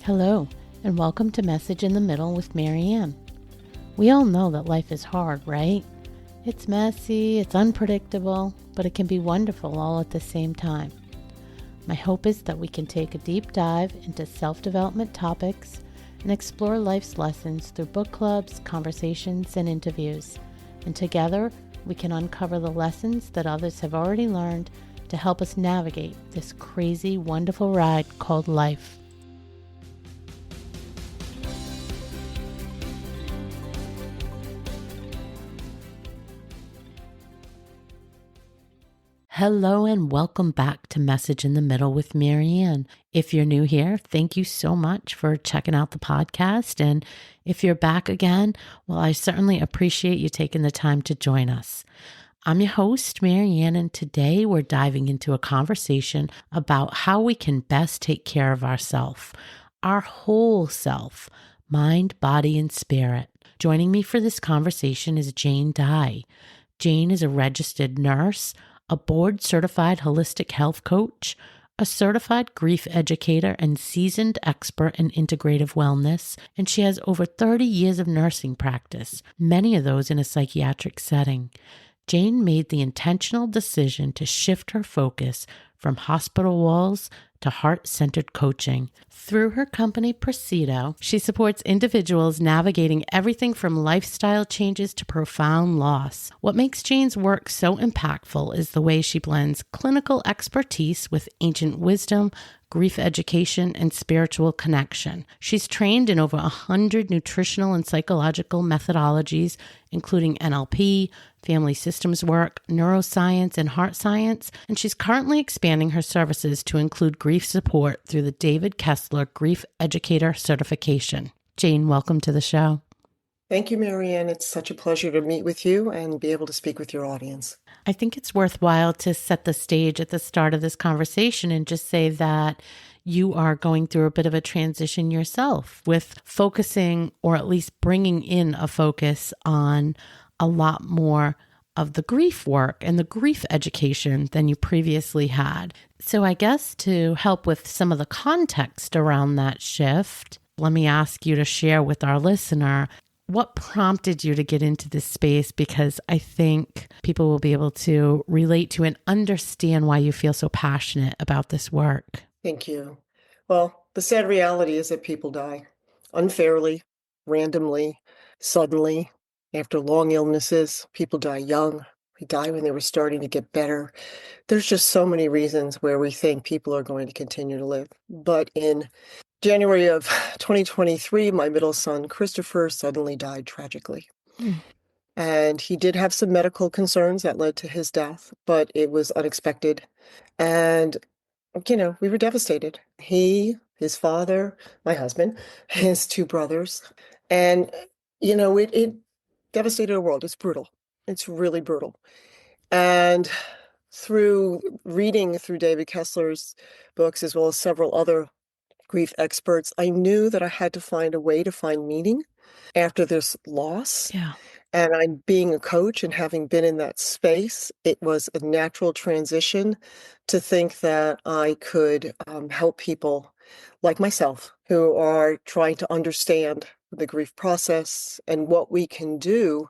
Hello, and welcome to Message in the Middle with Marianne. We all know that life is hard, right? It's messy, it's unpredictable, but it can be wonderful all at the same time. My hope is that we can take a deep dive into self-development topics and explore life's lessons through book clubs, conversations, and interviews. And together, we can uncover the lessons that others have already learned to help us navigate this crazy, wonderful ride called life. Hello and welcome back to Message in the Middle with Marianne. If you're new here, thank you so much for checking out the podcast. And if you're back again, well, I certainly appreciate you taking the time to join us. I'm your host, Marianne, and today we're diving into a conversation about how we can best take care of ourselves, our whole self, mind, body, and spirit. Joining me for this conversation is Jane Dye. Jane is a registered nurse, a board-certified holistic health coach, a certified grief educator, and seasoned expert in integrative wellness, and she has over 30 years of nursing practice, many of those in a psychiatric setting. Jane made the intentional decision to shift her focus from hospital walls to heart-centered coaching. Through her company, Presido, she supports individuals navigating everything from lifestyle changes to profound loss. What makes Jane's work so impactful is the way she blends clinical expertise with ancient wisdom, grief education, and spiritual connection. She's trained in over 100 nutritional and psychological methodologies, including NLP, family systems work, neuroscience, and heart science, and she's currently expanding her services to include grief support through the David Kessler Grief Educator certification. Jane, welcome to the show. Thank you, Marianne. It's such a pleasure to meet with you and be able to speak with your audience. I think it's worthwhile to set the stage at the start of this conversation and just say that you are going through a bit of a transition yourself with focusing, or at least bringing in a focus on a lot more of the grief work and the grief education than you previously had. So I guess to help with some of the context around that shift, let me ask you to share with our listener what prompted you to get into this space, because I think people will be able to relate to and understand why you feel so passionate about this work. Thank you. Well, the sad reality is that people die unfairly, randomly, suddenly, after long illnesses. People die young. They die when they were starting to get better. There's just so many reasons where we think people are going to continue to live. But in January of 2023, my middle son, Christopher, suddenly died tragically. And he did have some medical concerns that led to his death, but it was unexpected. And, we were devastated. He, his father, my husband, his two brothers. And, it devastated the world. It's brutal. It's really brutal. And through reading through David Kessler's books, as well as several other grief experts, I knew that I had to find a way to find meaning after this loss. Yeah. And I'm being a coach and having been in that space, it was a natural transition to think that I could help people like myself who are trying to understand the grief process and what we can do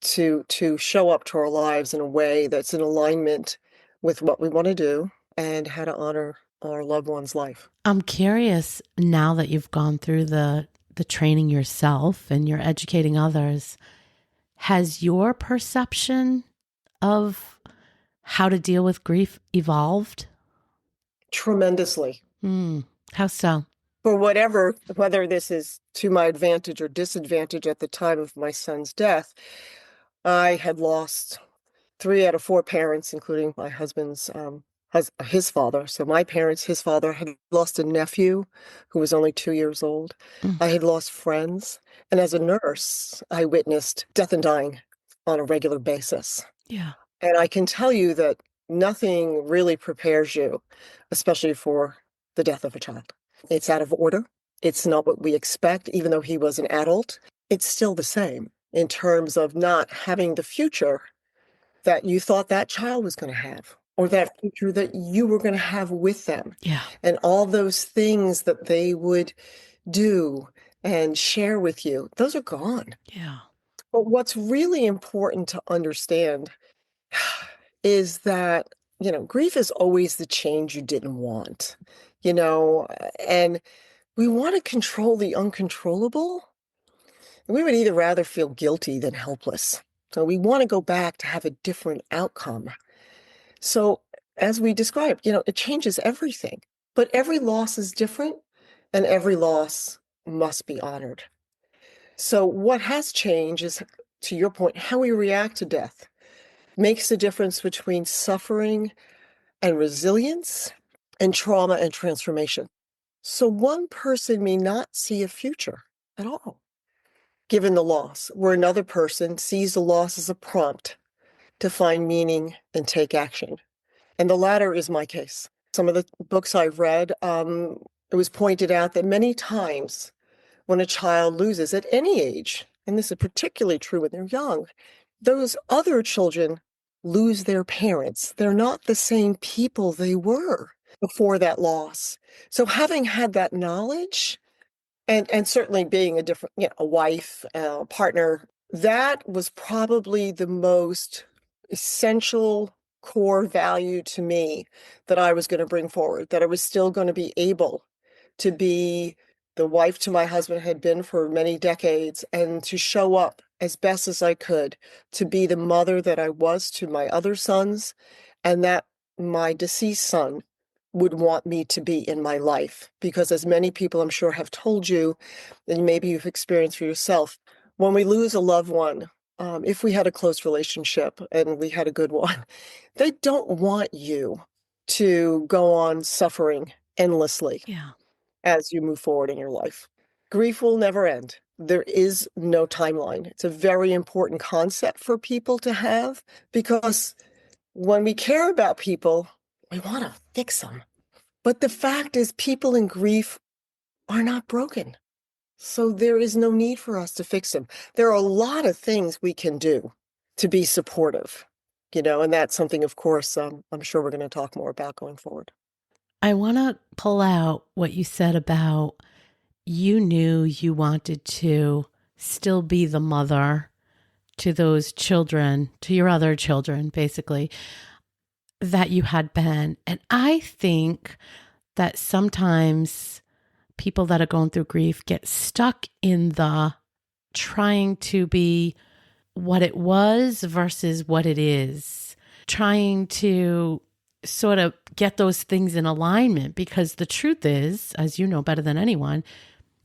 to show up to our lives in a way that's in alignment with what we want to do and how to honor our loved one's life. I'm curious, now that you've gone through the training yourself and you're educating others, has your perception of how to deal with grief evolved? Tremendously. How so? For whether this is to my advantage or disadvantage, at the time of my son's death, I had lost 3 out of 4 parents, including my husband's his father. So my parents, his father, had lost a nephew who was only 2 years old. I had lost friends. And as a nurse, I witnessed death and dying on a regular basis. Yeah. And I can tell you that nothing really prepares you, especially for the death of a child. It's out of order. It's not what we expect. Even though he was an adult, it's still the same in terms of not having the future that you thought that child was going to have, or that future that you were going to have with them, Yeah. and all those things that they would do and share with you, those are gone. Yeah. But what's really important to understand is that, grief is always the change you didn't want, and we want to control the uncontrollable. We would either rather feel guilty than helpless. So we want to go back to have a different outcome. So, as we described, it changes everything, but every loss is different and every loss must be honored. So, what has changed is, to your point, how we react to death makes the difference between suffering and resilience and trauma and transformation. So, one person may not see a future at all, given the loss, where another person sees the loss as a prompt to find meaning and take action. And the latter is my case. Some of the books I've read, it was pointed out that many times when a child loses at any age, and this is particularly true when they're young, those other children lose their parents. They're not the same people they were before that loss. So having had that knowledge, and certainly being a different, a wife, partner, that was probably the most essential core value to me that I was going to bring forward, that I was still going to be able to be the wife to my husband had been for many decades, and to show up as best as I could to be the mother that I was to my other sons, and that my deceased son would want me to be in my life. Because as many people I'm sure have told you, and maybe you've experienced for yourself, when we lose a loved one, if we had a close relationship and we had a good one, they don't want you to go on suffering endlessly Yeah. as you move forward in your life. Grief will never end. There is no timeline. It's a very important concept for people to have, because when we care about people, we want to fix them. But the fact is, people in grief are not broken. So there is no need for us to fix them. There are a lot of things we can do to be supportive, and that's something, of course, I'm sure we're going to talk more about going forward. I want to pull out what you said about you knew you wanted to still be the mother to those children, to your other children, basically, that you had been. And I think that sometimes people that are going through grief get stuck in the trying to be what it was versus what it is, trying to sort of get those things in alignment. Because the truth is, as you know better than anyone,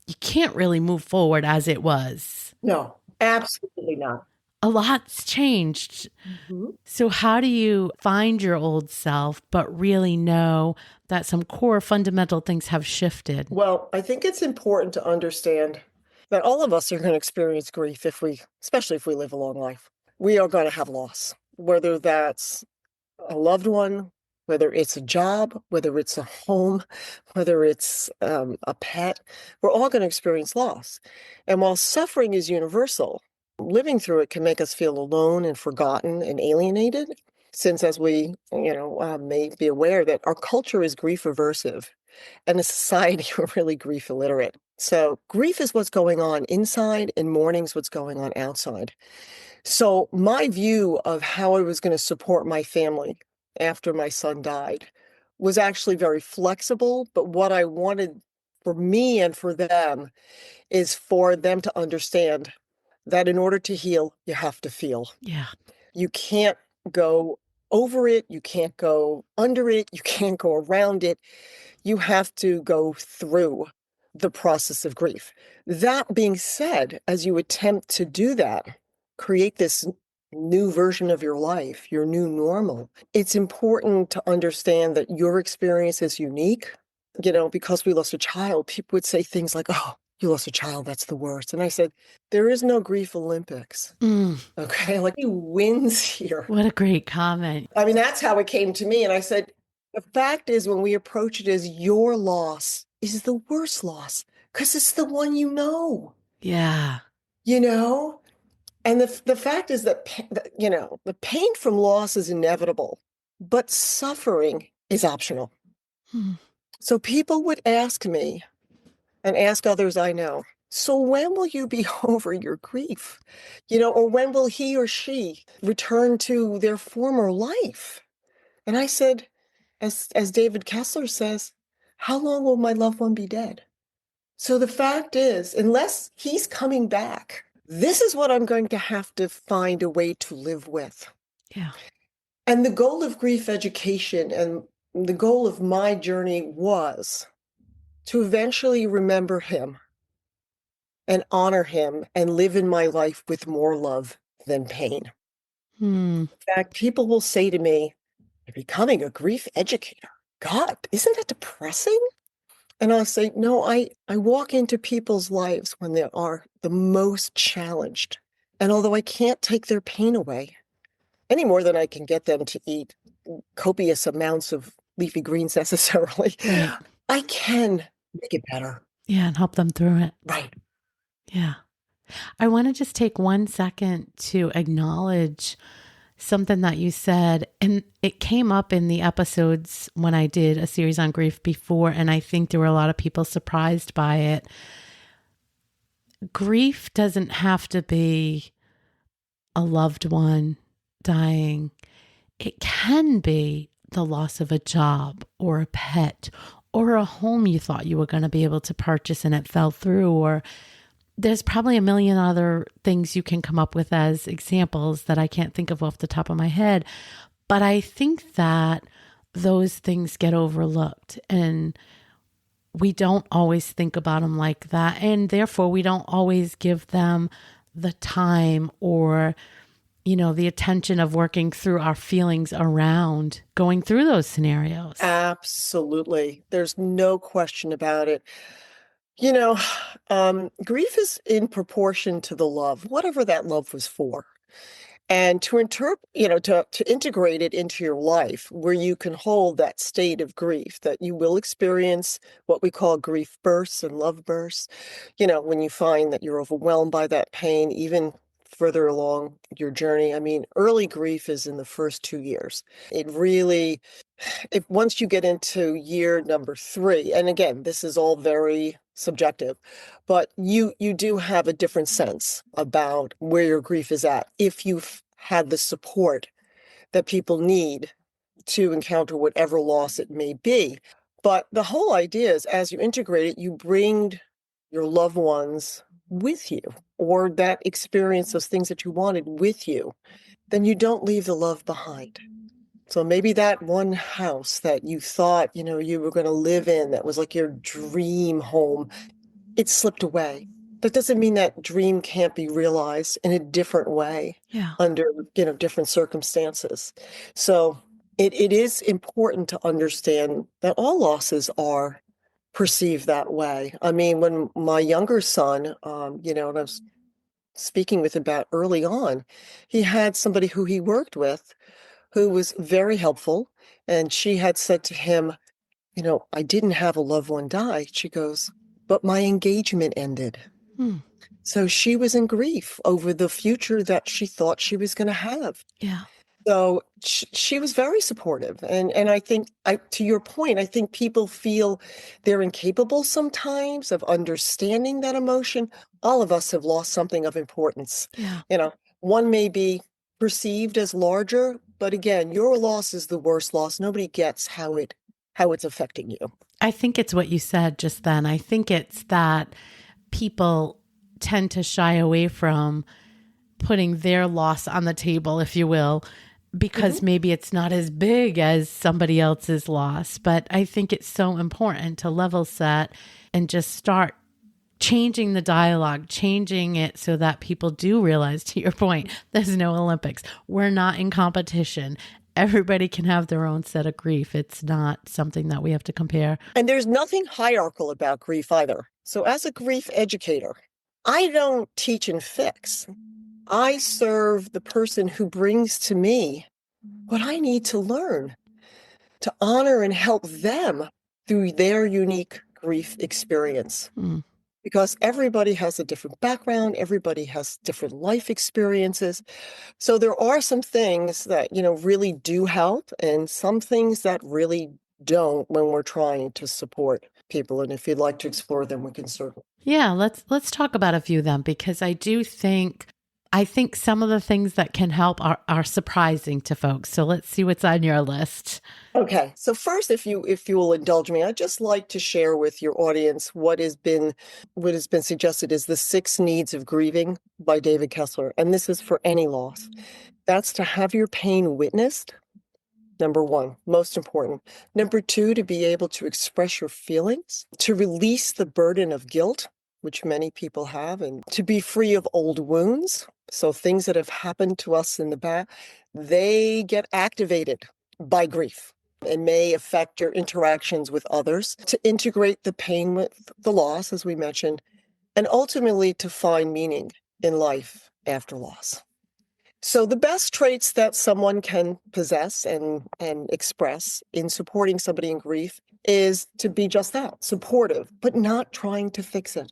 you can't really move forward as it was. No, absolutely not. A lot's changed. Mhm. So, how do you find your old self, but really know that some core fundamental things have shifted? Well, I think it's important to understand that all of us are going to experience grief especially if we live a long life. We are going to have loss, whether that's a loved one, whether it's a job, whether it's a home, whether it's a pet. We're all going to experience loss. And while suffering is universal, living through it can make us feel alone and forgotten and alienated. Since, as we, may be aware, that our culture is grief aversive and a society we're really grief illiterate. So grief is what's going on inside, and mourning's what's going on outside. So my view of how I was going to support my family after my son died was actually very flexible. But what I wanted for me and for them is for them to understand that in order to heal, you have to feel. Yeah. You can't go over it. You can't go under it. You can't go around it. You have to go through the process of grief. That being said, as you attempt to do that, create this new version of your life, your new normal, it's important to understand that your experience is unique. Because we lost a child, people would say things like, "Oh, you lost a child, that's the worst." And I said, there is no grief Olympics. Mm, Okay. Like, who wins here? what a great comment. I mean, that's how it came to me. And I said, the fact is, when we approach it as your loss is the worst loss, because it's the one Yeah. you know? And the fact is that, the pain from loss is inevitable. but suffering is optional. Hmm. So people would ask me and ask others I know, so when will you be over your grief? Or when will he or she return to their former life? And I said, as David Kessler says, how long will my loved one be dead? So the fact is, unless he's coming back, this is what I'm going to have to find a way to live with. Yeah. And the goal of grief education and the goal of my journey was to eventually remember him and honor him and live in my life with more love than pain. Hmm. In fact, people will say to me, you're becoming a grief educator. God, isn't that depressing? And I'll say, no, I walk into people's lives when they are the most challenged. And although I can't take their pain away any more than I can get them to eat copious amounts of leafy greens necessarily, Right. I can make it better. Yeah. And help them through it. Right. Yeah. I want to just take 1 second to acknowledge something that you said. And it came up in the episodes when I did a series on grief before. And I think there were a lot of people surprised by it. Grief doesn't have to be a loved one dying. It can be the loss of a job or a pet or a home you thought you were going to be able to purchase and it fell through. Or there's probably a million other things you can come up with as examples that I can't think of off the top of my head. But I think that those things get overlooked and we don't always think about them like that. And therefore, we don't always give them the time or the attention of working through our feelings around going through those scenarios. Absolutely. There's no question about it. You know, grief is in proportion to the love, whatever that love was for. And to to integrate it into your life where you can hold that state of grief, that you will experience what we call grief bursts and love bursts. When you find that you're overwhelmed by that pain, even further along your journey. I mean, early grief is in the first 2 years. It really, if once you get into year number 3, and again, this is all very subjective, but you do have a different sense about where your grief is at if you've had the support that people need to encounter whatever loss it may be. But the whole idea is as you integrate it, you bring your loved ones with you, or that experience, those things that you wanted with you, then you don't leave the love behind. So maybe that one house that you thought, you were going to live in, that was like your dream home, it slipped away. That doesn't mean that dream can't be realized in a different way Yeah. under, different circumstances. So it is important to understand that all losses are perceived that way. I mean, when my younger son, and I was speaking with about early on, he had somebody who he worked with who was very helpful. And she had said to him, I didn't have a loved one die. She goes, but my engagement ended. Hmm. So she was in grief over the future that she thought she was going to have. Yeah. So she was very supportive. And I think, to your point, I think people feel they're incapable sometimes of understanding that emotion. All of us have lost something of importance. Yeah. One may be perceived as larger, but again, your loss is the worst loss. Nobody gets how it's affecting you. I think it's what you said just then. I think it's that people tend to shy away from putting their loss on the table, if you will, because maybe it's not as big as somebody else's loss. But I think it's so important to level set and just start changing the dialogue, changing it so that people do realize, to your point, there's no Olympics. We're not in competition. Everybody can have their own set of grief. It's not something that we have to compare. And there's nothing hierarchical about grief either. So as a grief educator, I don't teach and fix. I serve the person who brings to me what I need to learn to honor and help them through their unique grief experience. Mm. because everybody has a different background, everybody has different life experiences. So there are some things that, really do help and some things that really don't when we're trying to support people. And if you'd like to explore them, we can certainly. Yeah, let's talk about a few of them because I think some of the things that can help are surprising to folks. So let's see what's on your list. Okay. So first, if you will indulge me, I'd just like to share with your audience what has been suggested is the 6 needs of grieving by David Kessler. And this is for any loss. That's to have your pain witnessed. Number 1, most important. Number 2, to be able to express your feelings, to release the burden of guilt, which many people have, and to be free of old wounds. So things that have happened to us in the past, they get activated by grief and may affect your interactions with others, to integrate the pain with the loss, as we mentioned, and ultimately to find meaning in life after loss. So the best traits that someone can possess and express in supporting somebody in grief is to be just that, supportive, but not trying to fix it.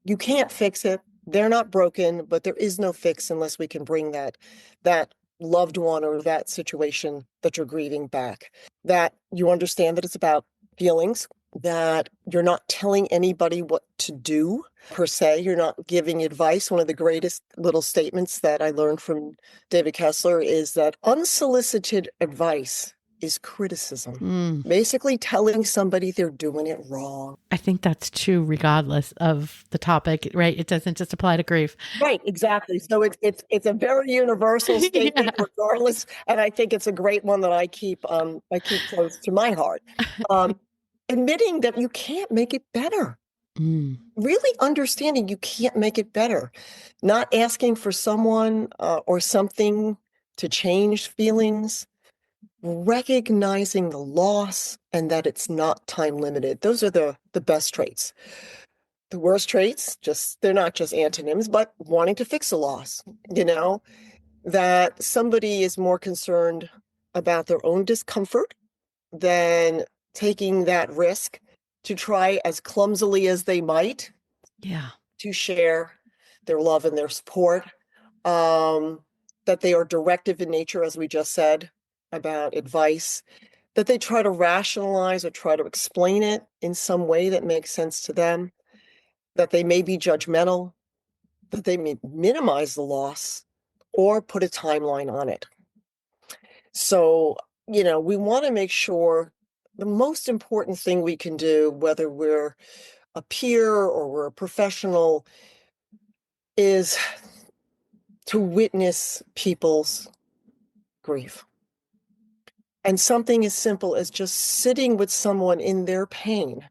You can't fix it. They're not broken, but there is no fix unless we can bring that loved one or that situation that you're grieving back. That you understand that it's about feelings, that you're not telling anybody what to do per se. You're not giving advice. One of the greatest little statements that I learned from David Kessler is that unsolicited advice is criticism. Mm, Basically telling somebody they're doing it wrong. I think that's true regardless of the topic, right? It doesn't just apply to grief. Right, exactly. So it's a very universal statement, Yeah. regardless, and I think it's a great one that I keep close to my heart. Um, Admitting that you can't make it better, Mm, really understanding you can't make it better, not asking for someone or something to change feelings, recognizing the loss and that it's not time limited. Those are the best traits. The worst traits, they're not just antonyms, but wanting to fix a loss, that somebody is more concerned about their own discomfort than taking that risk to try as clumsily as they might yeah. to share their love and their support. That they are directive in nature, as we just said, about advice, that they try to rationalize or try to explain it in some way that makes sense to them, that they may be judgmental, that they may minimize the loss or put a timeline on it. So, we want to make sure the most important thing we can do, whether we're a peer or we're a professional, is to witness people's grief. And something as simple as just sitting with someone in their pain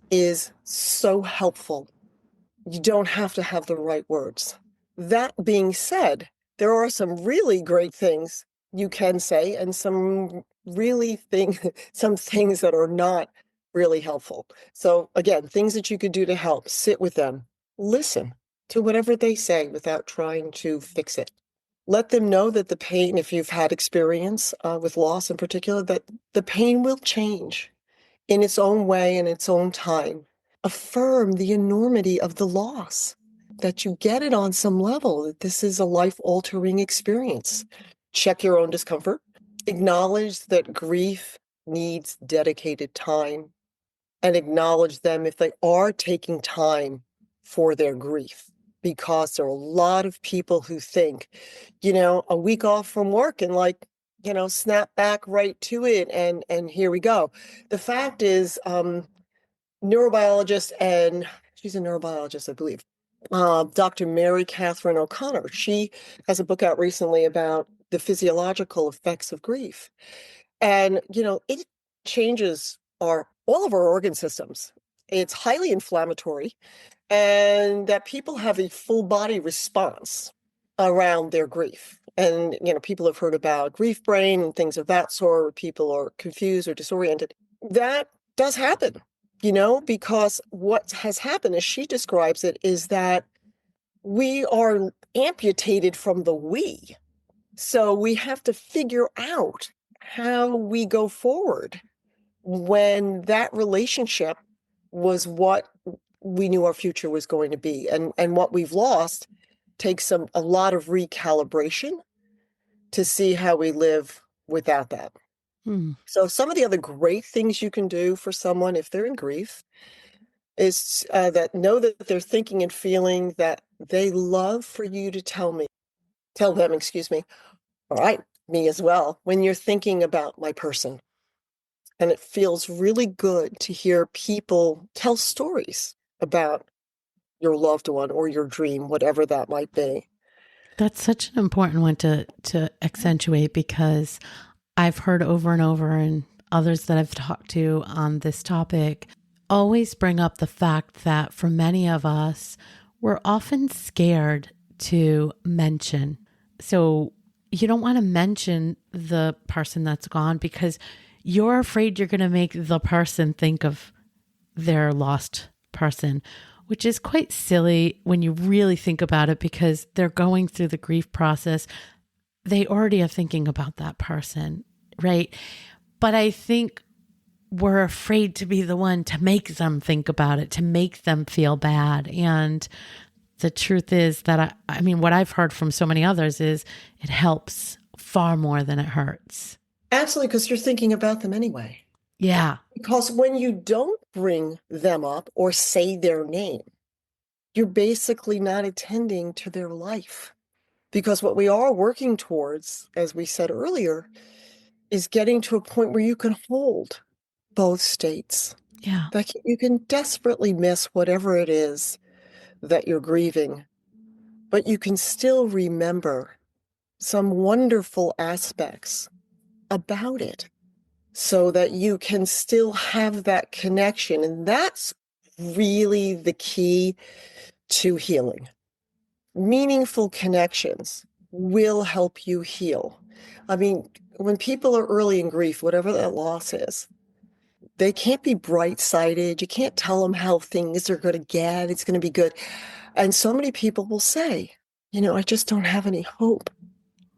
is so helpful. You don't have to have the right words. That being said, there are some really great things you can say and some some things that are not really helpful. So again, things that you could do to help: sit with them, listen to whatever they say without trying to fix it. Let them know that the pain, if you've had experience with loss in particular, that the pain will change in its own way, in its own time. Affirm the enormity of the loss, that you get it on some level, that this is a life-altering experience. Check your own discomfort. Acknowledge that grief needs dedicated time, and acknowledge them if they are taking time for their grief. Because there are a lot of people who think, a week off from work and snap back right to it and here we go. The fact is, neurobiologist, and she's a neurobiologist, I believe, Dr. Mary Catherine O'Connor. She has a book out recently about the physiological effects of grief. And, it changes all of our organ systems. It's highly inflammatory, and that people have a full body response around their grief. And, people have heard about grief brain and things of that sort, where people are confused or disoriented. That does happen, because what has happened, as she describes it, is that we are amputated from the we. So we have to figure out how we go forward when that relationship was what we knew our future was going to be. And what we've lost takes a lot of recalibration to see how we live without that. Hmm. So some of the other great things you can do for someone if they're in grief is that know that they're thinking and feeling that they love for you to tell them, excuse me, all right, me as well, when you're thinking about my person. And it feels really good to hear people tell stories about your loved one or your dream, whatever that might be. That's such an important one to accentuate, because I've heard over and over, and others that I've talked to on this topic always bring up the fact that for many of us, we're often scared to mention. So you don't want to mention the person that's gone because you're afraid you're going to make the person think of their lost person, which is quite silly when you really think about it, because they're going through the grief process. They already are thinking about that person, right? But I think we're afraid to be the one to make them think about it, to make them feel bad. And the truth is that, I mean, what I've heard from so many others is it helps far more than it hurts. Absolutely, because you're thinking about them anyway. Yeah. Because when you don't bring them up or say their name, you're basically not attending to their life. Because what we are working towards, as we said earlier, is getting to a point where you can hold both states. Yeah. That you can desperately miss whatever it is that you're grieving, but you can still remember some wonderful aspects about it so that you can still have that connection. And that's really the key to healing. Meaningful connections will help you heal. I mean, when people are early in grief, whatever that loss is, they can't be bright-sided. You can't tell them how things are going to get. It's going to be good. And so many people will say, I just don't have any hope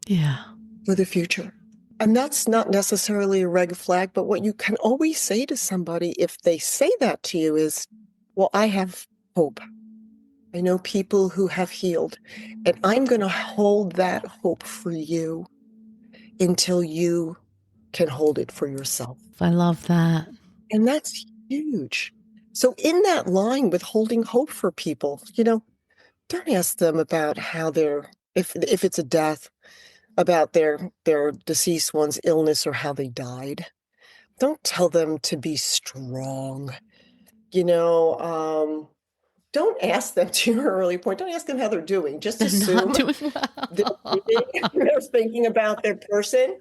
Yeah. for the future. And that's not necessarily a red flag, but what you can always say to somebody if they say that to you is, well, I have hope. I know people who have healed, and I'm going to hold that hope for you until you can hold it for yourself. I love that. And that's huge. So in that line with holding hope for people, don't ask them about how if it's a death, about their deceased one's illness or how they died. Don't tell them to be strong. You know, don't ask them, to your early point, don't ask them how they're doing. Just They're not assume doing they're well. breathing, they're thinking about their person.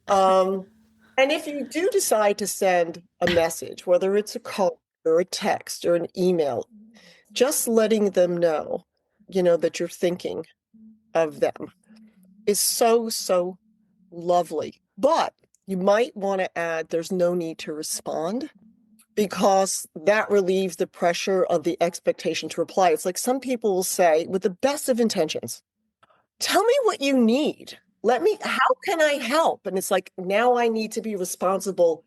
Um, and if you do decide to send a message, whether it's a call or a text or an email, just letting them know, that you're thinking of them is so, so lovely. But you might want to add, there's no need to respond, because that relieves the pressure of the expectation to reply. It's like some people will say, with the best of intentions, tell me what you need. How can I help? And it's like, now I need to be responsible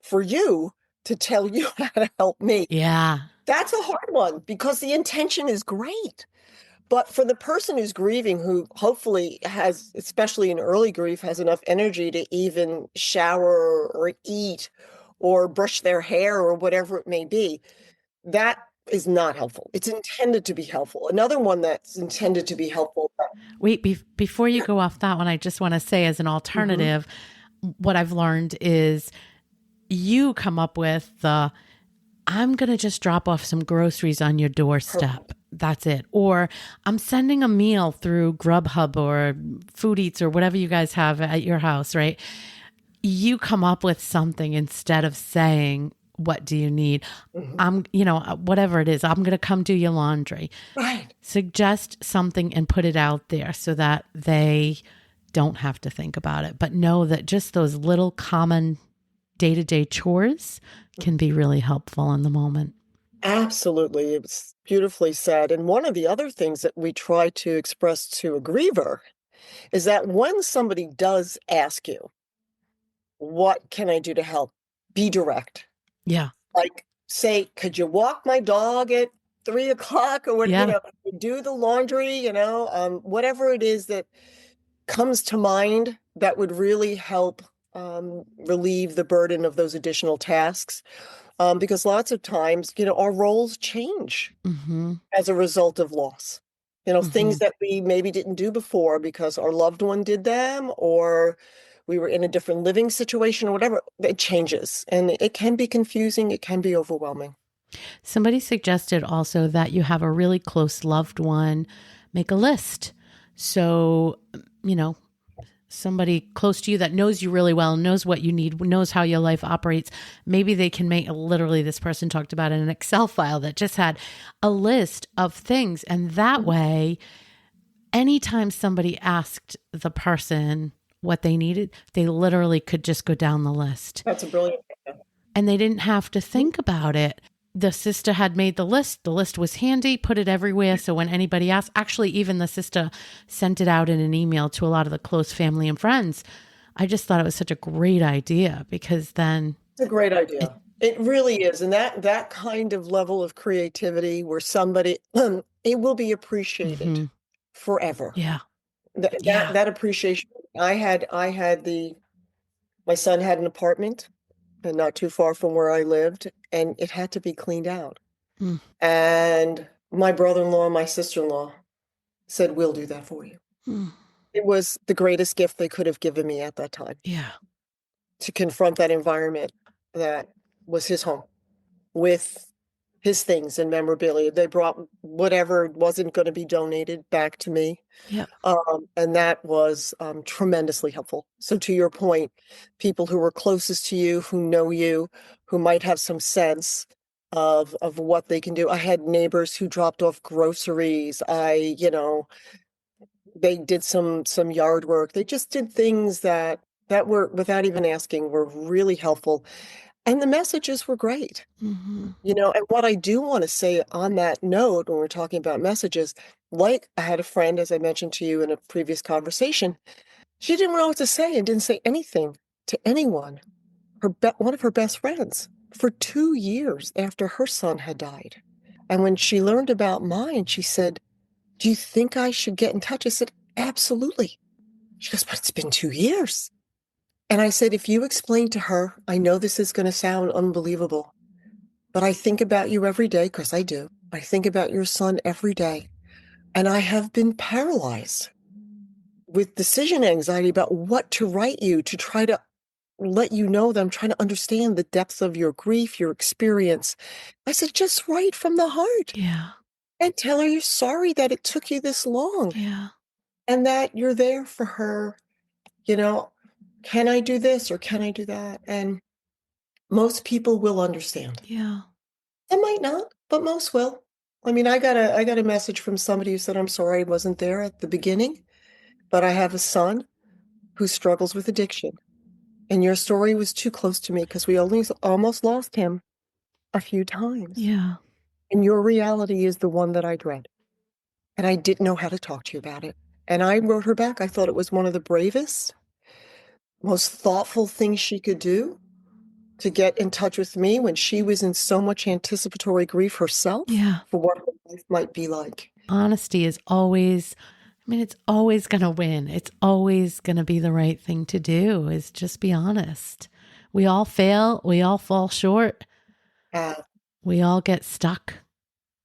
for you to tell you how to help me. Yeah. That's a hard one because the intention is great. But for the person who's grieving, who hopefully has, especially in early grief, has enough energy to even shower or eat or brush their hair or whatever it may be, that is not helpful. It's intended to be helpful. Another one that's intended to be helpful. Wait, before you Yeah. go off that one, I just want to say, as an Mhm. alternative, what I've learned is you come up with I'm going to just drop off some groceries on your doorstep. Perfect. That's it. Or I'm sending a meal through Grubhub or Food Eats or whatever you guys have at your house, right? You come up with something instead of saying, what do you need? Mhm. Whatever it is, I'm going to come do your laundry. Right. Suggest something and put it out there so that they don't have to think about it, but know that just those little common day-to-day chores can be really helpful in the moment. Absolutely. It was beautifully said. And one of the other things that we try to express to a griever is that when somebody does ask you, what can I do to help? Be direct. Yeah. Like, say, could you walk my dog at 3 o'clock or what, Yeah. do the laundry, whatever it is that comes to mind that would really help relieve the burden of those additional tasks. Because lots of times, our roles change Mm-hmm. as a result of loss. Mm-hmm. Things that we maybe didn't do before because our loved one did them, or we were in a different living situation or whatever, it changes. And it can be confusing, it can be overwhelming. Somebody suggested also that you have a really close loved one make a list. So, somebody close to you that knows you really well, knows what you need, knows how your life operates. Maybe they can make literally, this person talked about in an Excel file that just had a list of things. And that way, anytime somebody asked the person what they needed, they literally could just go down the list. That's a brilliant idea. And they didn't have to think about it. The sister had made the list was handy, put it everywhere. So when anybody asked, actually, even the sister sent it out in an email to a lot of the close family and friends. I just thought it was such a great idea because then It's a great idea. It really is. And that kind of level of creativity where somebody, it will be appreciated Mhm. forever. Yeah. That, Yeah. that appreciation. My son had an apartment and not too far from where I lived, and it had to be cleaned out. Mm. And my brother-in-law and my sister-in-law said, we'll do that for you. Mm. It was the greatest gift they could have given me at that time, Yeah. to confront that environment that was his home with his things and memorabilia. They brought whatever wasn't going to be donated back to me. Yep. And that was tremendously helpful. So to your point, people who were closest to you, who know you, who might have some sense of what they can do. I had neighbors who dropped off groceries. They did some yard work. They just did things that were, without even asking, were really helpful. And the messages were great. Mm-hmm. And what I do want to say on that note, when we're talking about messages, like I had a friend, as I mentioned to you in a previous conversation, she didn't know what to say and didn't say anything to anyone, one of her best friends, for 2 years after her son had died. And when she learned about mine, she said, do you think I should get in touch? I said, absolutely. She goes, but it's been 2 years. And I said, if you explain to her, I know this is going to sound unbelievable, but I think about you every day, because I do. I think about your son every day. And I have been paralyzed with decision anxiety about what to write you to try to let you know that I'm trying to understand the depths of your grief, your experience. I said, just write from the heart Yeah. and tell her you're sorry that it took you this long Yeah. and that you're there for her. Can I do this or can I do that? And most people will understand. Yeah. Some might not, but most will. I mean, I got a message from somebody who said, I'm sorry I wasn't there at the beginning, but I have a son who struggles with addiction. And your story was too close to me because we only almost lost him a few times. Yeah. And your reality is the one that I dread. And I didn't know how to talk to you about it. And I wrote her back. I thought it was one of the bravest, most thoughtful things she could do to get in touch with me when she was in so much anticipatory grief herself Yeah. for what her life might be like. Honesty is always, it's always going to win. It's always going to be the right thing to do, is just be honest. We all fail. We all fall short. Uh, We all get stuck.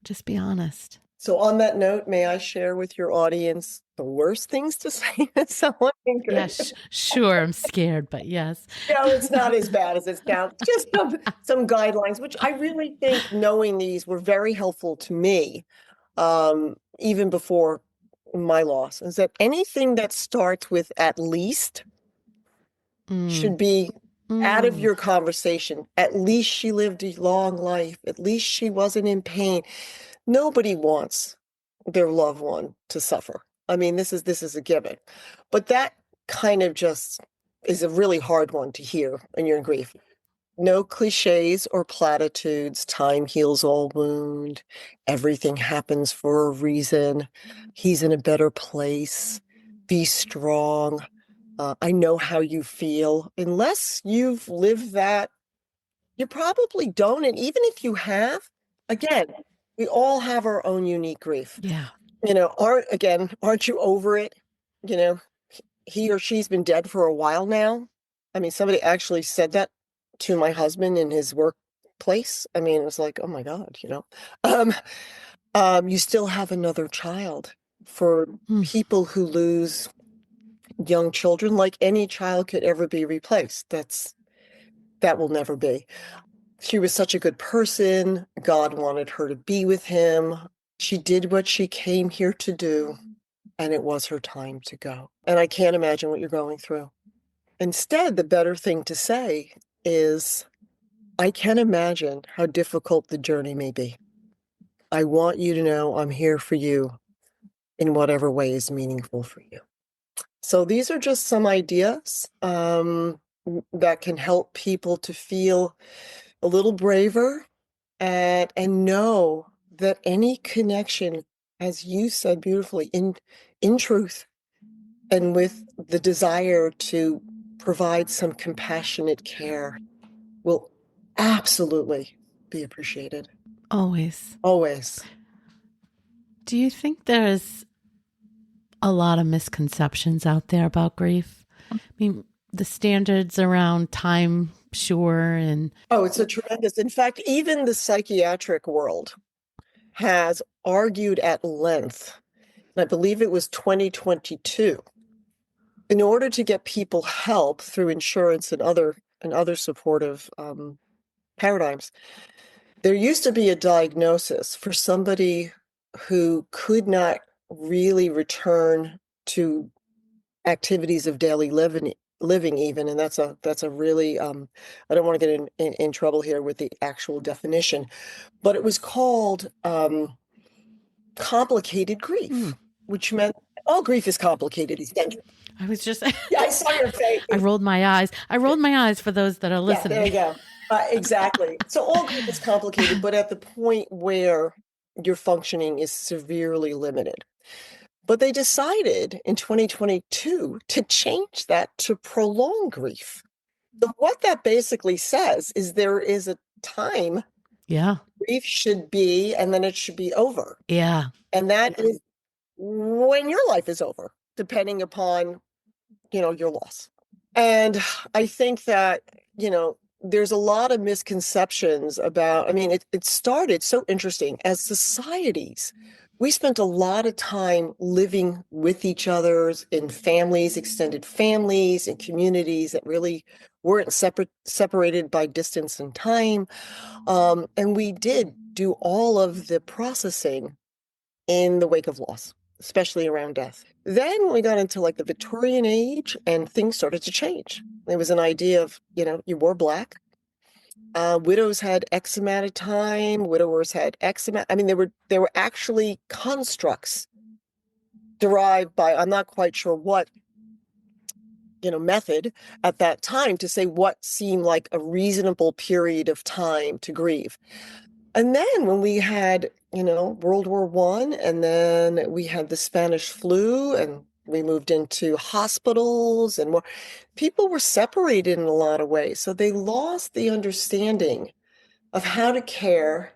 Just be honest. so on that note, may I share with your audience the worst things to say to someone? Yes, sure. I'm scared, but yes. No, it's not as bad as it sounds. Just some guidelines, which I really think, knowing these, were very helpful to me, even before my loss, is that anything that starts with "at least" should be out of your conversation. At least she lived a long life. At least she wasn't in pain. Nobody wants their loved one to suffer. I mean, this is a given. But that kind of just is a really hard one to hear when you're in grief. No cliches or platitudes. Time heals all wound. Everything happens for a reason. He's in a better place. Be strong. I know how you feel. Unless you've lived that, you probably don't. And even if you have, again, We all have our own unique grief. Yeah. Aren't you over it? You know, he or she's been dead for a while now. I mean, somebody actually said that to my husband in his workplace. I mean, it was like, oh my God. Um, you still have another child. For Mm. people who lose young children, like any child could ever be replaced. That will never be. She was such a good person. God wanted her to be with him. She did what she came here to do, and it was her time to go. And I can't imagine what you're going through. Instead, the better thing to say is, I can imagine how difficult the journey may be. I want you to know I'm here for you in whatever way is meaningful for you. So these are just some ideas that can help people to feel a little braver and know that any connection, as you said beautifully, in truth and with the desire to provide some compassionate care will absolutely be appreciated. Always. Always. Do you think there's a lot of misconceptions out there about grief? I mean, the standards around time, sure, and Oh, it's a tremendous. In fact, even the psychiatric world has argued at length, and I believe it was 2022, in order to get people help through insurance and other supportive paradigms. There used to be a diagnosis for somebody who could not really return to activities of daily living even, and that's a really I don't want to get in trouble here with the actual definition, but it was called complicated grief, which meant all grief is complicated, essentially. I was just, Yeah, I saw your I face. rolled my eyes. I rolled my eyes for those that are Yeah, there listening. you go. Exactly. So all grief is complicated, but at the point where your functioning is severely limited. But they decided in 2022 to change that to prolong grief. So what that basically says is there is a time Yeah. grief should be, and then it should be over. Yeah. And that is when your life is over, depending upon, your loss. And I think that, there's a lot of misconceptions about, I mean, it started so interesting as societies. We spent a lot of time living with each other's in families, extended families, and communities that really weren't separated by distance and time. And we did do all of the processing in the wake of loss, especially around death. Then we got into like the Victorian age and things started to change. There was an idea of, you wore black. Widows had X amount of time, widowers had X amount. I mean, there were actually constructs derived by, I'm not quite sure what, method at that time to say what seemed like a reasonable period of time to grieve. And then when we had, World War I, and then we had the Spanish flu, and we moved into hospitals, and more people were separated in a lot of ways. So they lost the understanding of how to care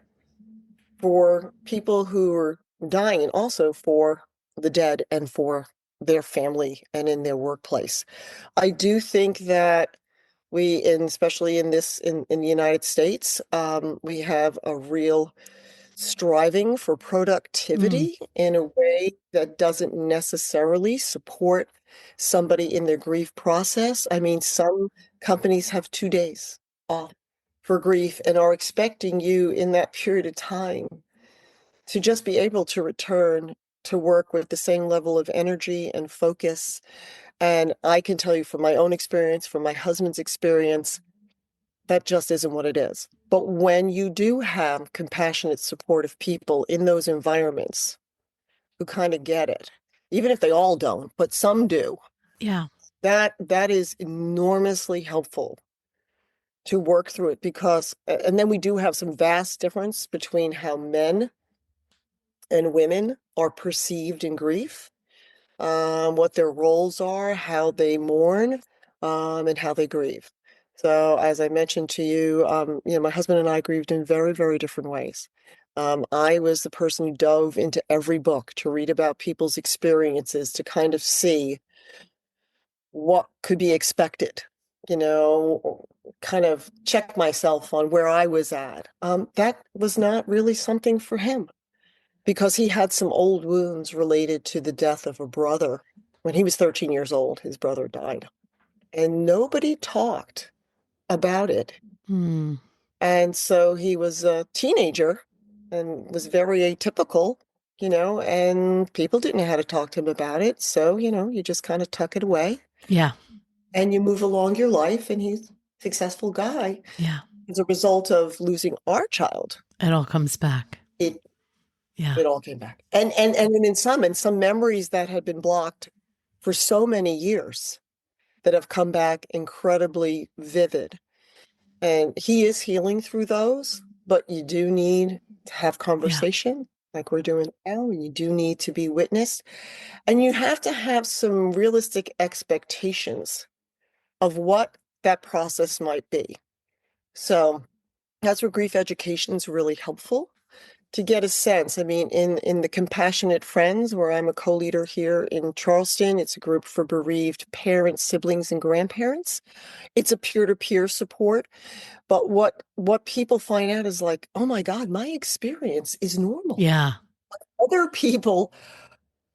for people who were dying, and also for the dead and for their family and in their workplace. I do think that especially in the United States, we have a real striving for Mm. productivity in a way that doesn't necessarily support somebody in their grief process. I mean, some companies have 2 days off for grief and are expecting you in that period of time to just be able to return to work with the same level of energy and focus. And I can tell you from my own experience, from my husband's experience, that just isn't what it is. But when you do have compassionate, supportive people in those environments who kind of get it, even if they all don't, but some do, Yeah. that is enormously helpful to work through it because, and then we do have some vast difference between how men and women are perceived in grief, what their roles are, how they mourn, and how they grieve. So as I mentioned to you, my husband and I grieved in very, very different ways. I was the person who dove into every book to read about people's experiences, to kind of see what could be expected, kind of check myself on where I was at. That was not really something for him because he had some old wounds related to the death of a brother. When he was 13 years old, his brother died, and nobody talked about it. Hmm. And so he was a teenager and was very atypical, and people didn't know how to talk to him about it. So, you just kind of tuck it away Yeah. and you move along your life, and he's a successful guy. Yeah. As a result of losing our child, It all comes back. it Yeah. it all came back. And in some memories that had been blocked for so many years that have come back incredibly vivid. And he is healing through those, but you do need to have Yeah. conversation like we're doing now. You do need to be witnessed, and you have to have some realistic expectations of what that process might be. So that's where grief education is really helpful to get a sense. I mean, in the Compassionate Friends, where I'm a co-leader here in Charleston, it's a group for bereaved parents, siblings, and grandparents. It's a peer-to-peer support. But what people find out is like, oh my God, my experience is normal. Yeah. Other people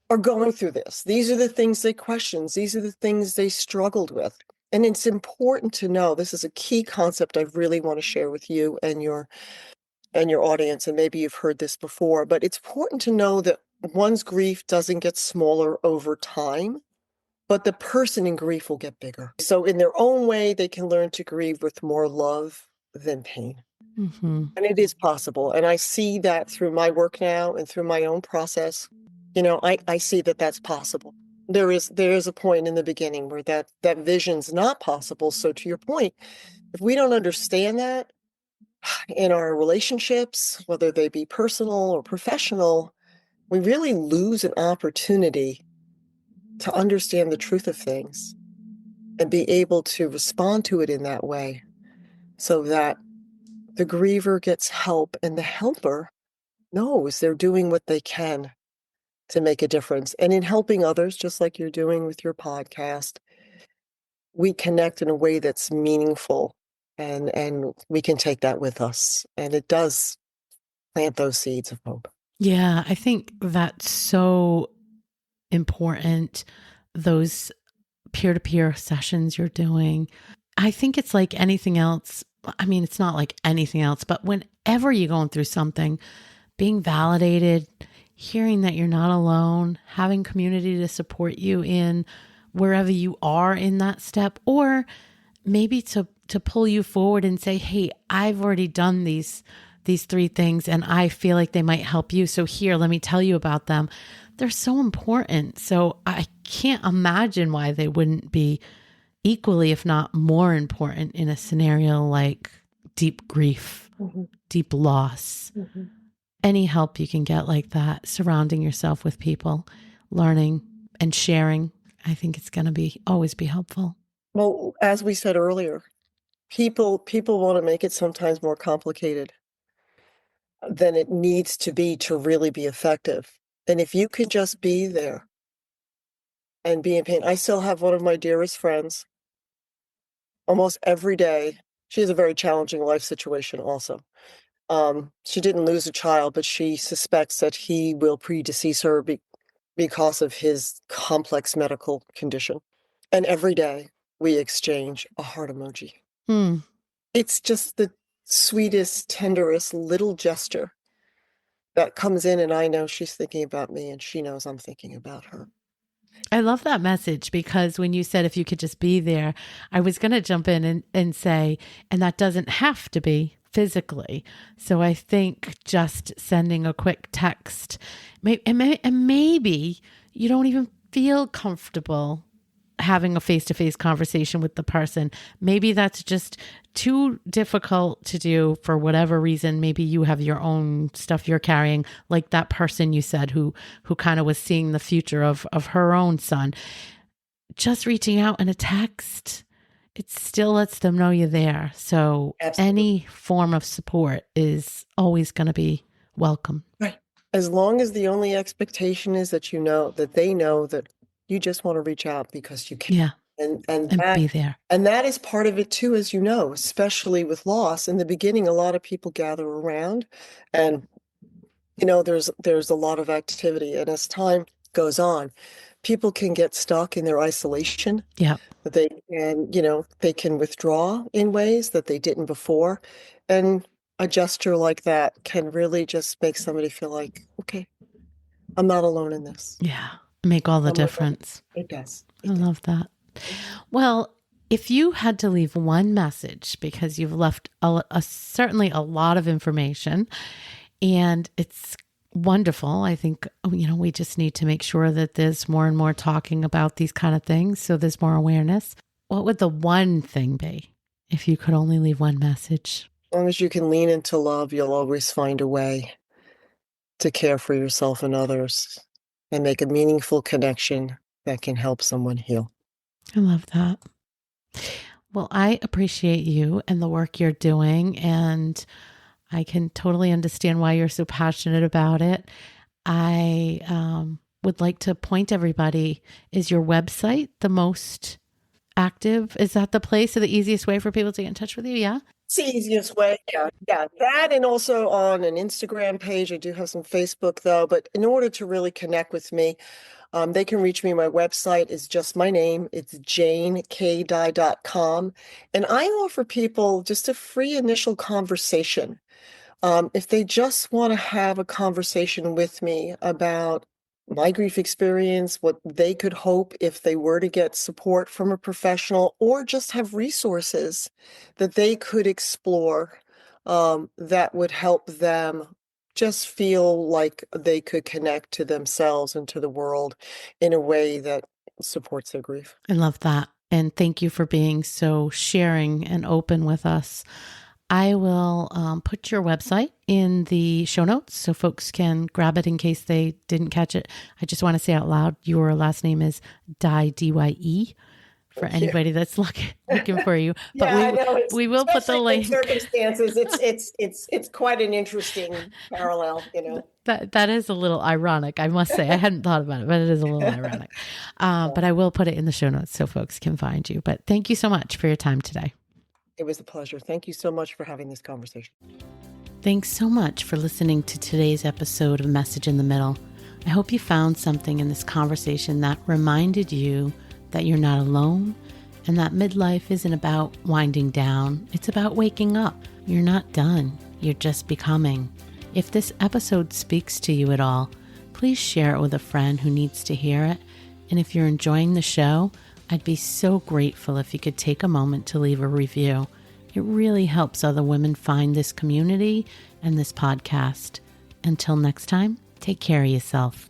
are going through this. These are the things they question. These are the things they struggled with. And it's important to know, this is a key concept I really want to share with you and your audience, and maybe you've heard this before, but it's important to know that one's grief doesn't get smaller over time, but the person in grief will get bigger. So in their own way, they can learn to grieve with more love than pain. Mm-hmm. And it is possible. And I see that through my work now and through my own process. I see that that's possible. There is a point in the beginning where that vision's not possible. So to your point, if we don't understand that in our relationships, whether they be personal or professional, we really lose an opportunity to understand the truth of things and be able to respond to it in that way so that the griever gets help and the helper knows they're doing what they can to make a difference. And in helping others, just like you're doing with your podcast, we connect in a way that's meaningful, and we can take that with us. And it does plant those seeds of hope. Yeah. I think that's so important. Those peer-to-peer sessions you're doing. I think it's like anything else. I mean, it's not like anything else, but whenever you're going through something, being validated, hearing that you're not alone, having community to support you in wherever you are in that step, or maybe to pull you forward and say, hey, I've already done these three things and I feel like they might help you. So here, let me tell you about them. They're so important. So I can't imagine why they wouldn't be equally, if not more important in a scenario like deep grief, Mm-hmm. deep loss. Mm-hmm. Any help you can get like that, surrounding yourself with people, learning and sharing, I think it's going to always be helpful. Well, as we said earlier, people want to make it sometimes more complicated than it needs to be to really be effective. And if you can just be there and be in pain. I still have one of my dearest friends almost every day. She has a very challenging life situation also. She didn't lose a child, but she suspects that he will predecease her because of his complex medical condition. And every day we exchange a heart emoji. Hmm. It's just the sweetest, tenderest little gesture that comes in, and I know she's thinking about me, and she knows I'm thinking about her. I love that message, because when you said if you could just be there, I was going to jump in and say, and that doesn't have to be physically. So I think just sending a quick text, and maybe you don't even feel comfortable having a face-to-face conversation with the person. Maybe that's just too difficult to do for whatever reason. Maybe you have your own stuff you're carrying, like that person you said who kind of was seeing the future of her own son. Just reaching out in a text, it still lets them know you're there. So Absolutely. any form of support is always going to be welcome. Right. As long as the only expectation is that they know that you just want to reach out because you can. Yeah. And Be there. that is part of it too, as you know, especially with loss. In the beginning, a lot of people gather around and there's a lot of activity. And as time goes on, people can get stuck in their isolation. Yeah. They can withdraw in ways that they didn't before. And a gesture like that can really just make somebody feel like, okay, I'm not alone in this. Yeah. Make all the difference. It does. I love that. Well, if you had to leave one message, because you've left certainly a lot of information, and it's wonderful. I think, we just need to make sure that there's more and more talking about these kind of things, so there's more awareness. What would the one thing be if you could only leave one message? As long as you can lean into love, you'll always find a way to care for yourself and others and make a meaningful connection that can help someone heal. I love that. Well, I appreciate you and the work you're doing, and I can totally understand why you're so passionate about it. I would like to point everybody, is your website the most active? Is that the place or the easiest way for people to get in touch with you? Yeah. It's the easiest way. Yeah. That, and also on an Instagram page. I do have some Facebook though, but in order to really connect with me, they can reach me. My website is just my name. It's janekdye.com. And I offer people just a free initial conversation. If they just want to have a conversation with me about my grief experience, what they could hope if they were to get support from a professional, or just have resources that they could explore that would help them just feel like they could connect to themselves and to the world in a way that supports their grief. I love that. And thank you for being so sharing and open with us. I will put your website in the show notes so folks can grab it in case they didn't catch it. I just want to say out loud, your last name is Dye, D-Y-E, for anybody that's looking for you. But I know. We will put the link. Circumstances, it's quite an interesting parallel, That is a little ironic, I must say. I hadn't thought about it, but it is a little ironic. But I will put it in the show notes so folks can find you. But thank you so much for your time today. It was a pleasure. Thank you so much for having this conversation. Thanks so much for listening to today's episode of Message in the Middle. I hope you found something in this conversation that reminded you that you're not alone and that midlife isn't about winding down. It's about waking up. You're not done. You're just becoming. If this episode speaks to you at all, please share it with a friend who needs to hear it. And if you're enjoying the show, I'd be so grateful if you could take a moment to leave a review. It really helps other women find this community and this podcast. Until next time, take care of yourself.